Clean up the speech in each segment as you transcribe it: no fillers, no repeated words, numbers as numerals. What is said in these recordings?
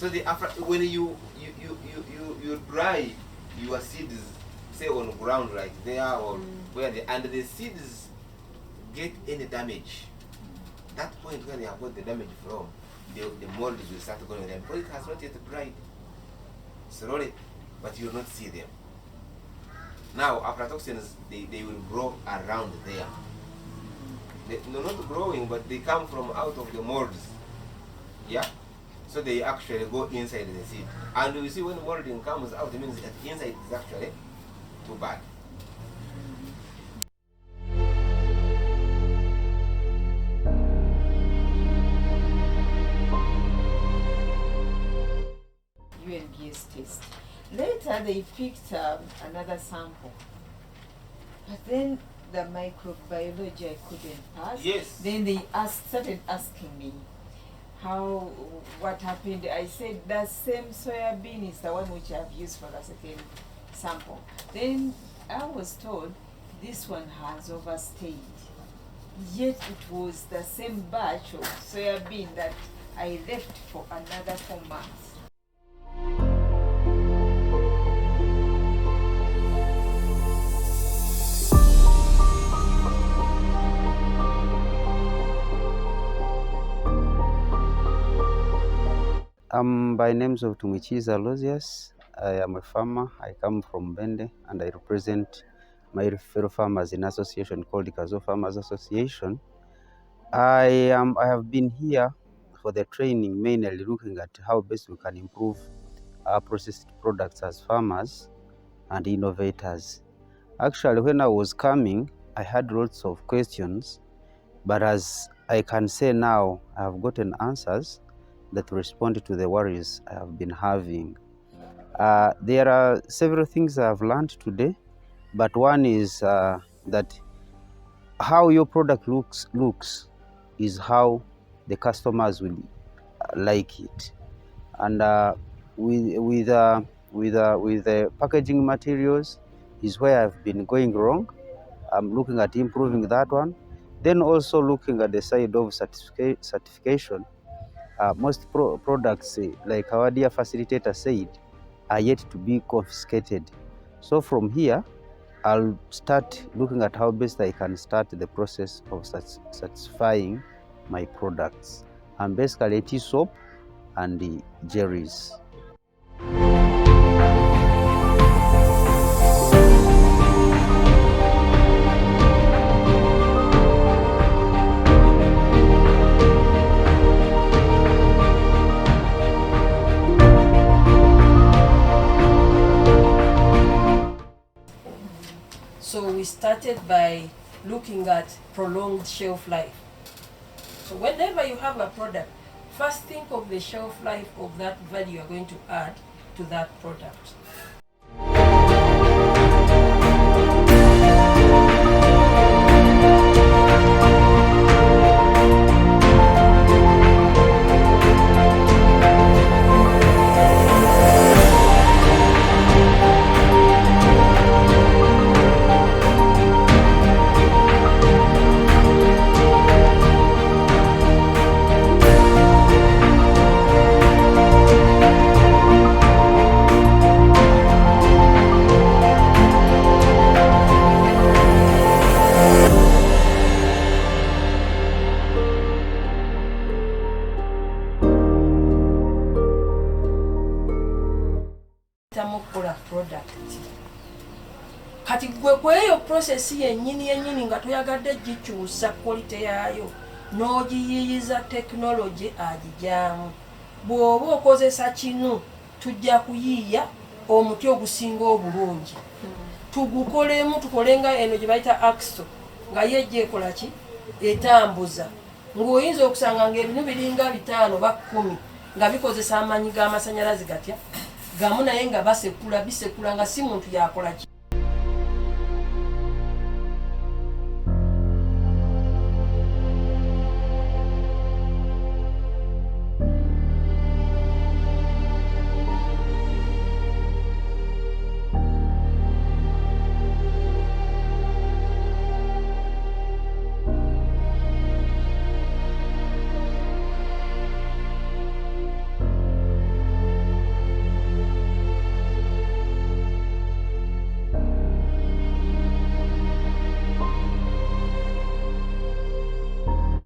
So when you dry your seeds, say on the ground right there or where and the seeds get any damage, that point when you have got the damage from, the mold will start going there because it has not yet dried. Slowly, but you will not see them. Now, aflatoxins, they will grow around there. They're not growing, but they come from out of the molds. Yeah? So they actually go inside the seed. And you see when molding comes out, it means that inside is actually too bad. UNBS test. Later they picked another sample. But then the microbiology I couldn't pass. Yes. Then they started asking me what happened. I said the same soybean is the one which I've used for the second sample. Then I was told this one has overstayed. Yet it was the same batch of soybean that I left for another 4 months. By names of Tumichiza Losius. I am a farmer. I come from Bende and I represent my fellow farmers in an association called the Kazo Farmers Association. I have been here for the training, mainly looking at how best we can improve our processed products as farmers and innovators. Actually, when I was coming, I had lots of questions, but as I can say now, I have gotten answers that respond to the worries I have been having. There are several things I have learned today, but one is that how your product looks is how the customers will like it. And with the packaging materials is where I've been going wrong. I'm looking at improving that one. Then also looking at the side of certification. Most products, like our dear facilitator said, are yet to be confiscated. So from here, I'll start looking at how best I can start the process of satisfying my products. I'm basically tea soap and the jellies. So we started by looking at prolonged shelf life. So whenever you have a product, first think of the shelf life of that value you're going to add to that product. Kati gwe kweyo process yennyini nga toyagadde gikyusa quality yayo n'ogiyiyiza technology agijyamu. Bw'oba okozesa kinu tujja kuyiiya omuti ogusinga obulungi tugukolemu tukolenga eno gye bayita axle nga yejja ekola ki etambuza ng'oyinza okusanga ng'ebinu biringa 5 ba 10 nga bikozesa amaanyi g'amasannyalaze gatya gamu naye nga bisekula nga si muntu yakola ki.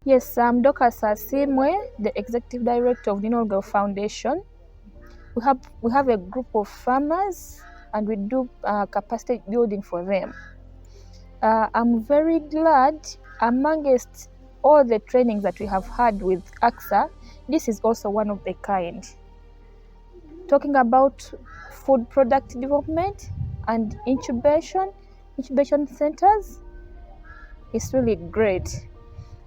Yes, I'm Dr. Sasimwe, the Executive Director of the Norgal Foundation. We have a group of farmers and we do capacity building for them. I'm very glad amongst all the trainings that we have had with AXA, this is also one of the kind. Talking about food product development and incubation centers is really great.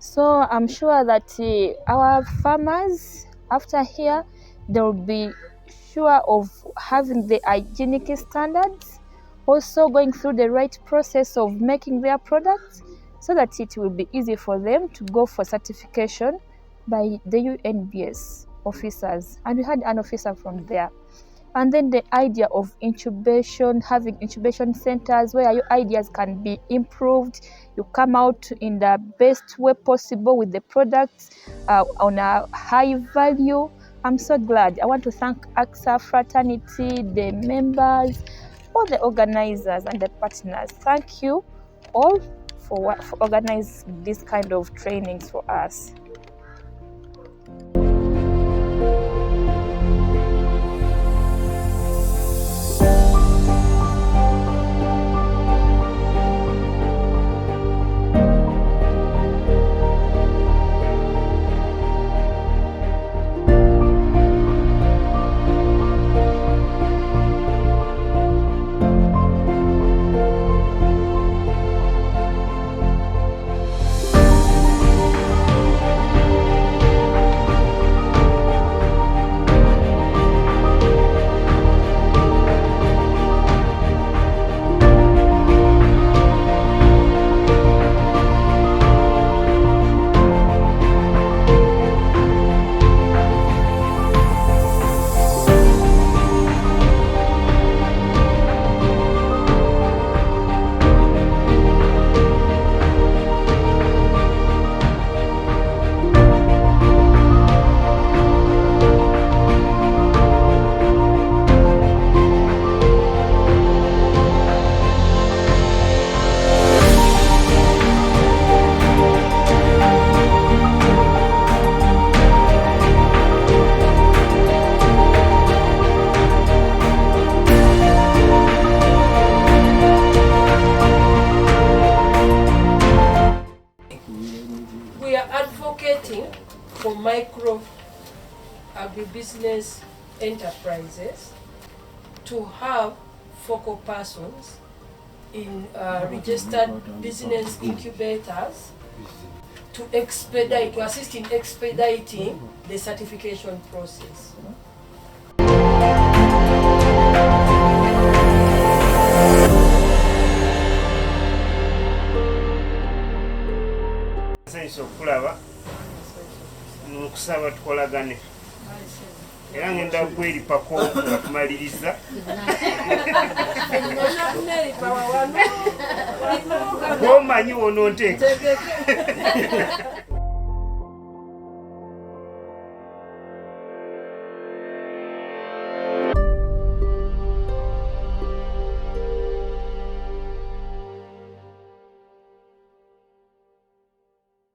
So I'm sure that our farmers after here, they'll be sure of having the hygienic standards, also going through the right process of making their products so that it will be easy for them to go for certification by the UNBS officers. And we had an officer from there. And then the idea of incubation, having incubation centers where your ideas can be improved. You come out in the best way possible with the products on a high value. I'm so glad. I want to thank AXA fraternity, the members, all the organizers and the partners. Thank you all for organizing this kind of trainings for us. We are advocating for micro agribusiness enterprises to have focal persons in registered business incubators to assist in expediting the certification process. Okulaba n'okusaba tukolagane era ngenda kweripako nga tumaliriza gwomanyi wononteeka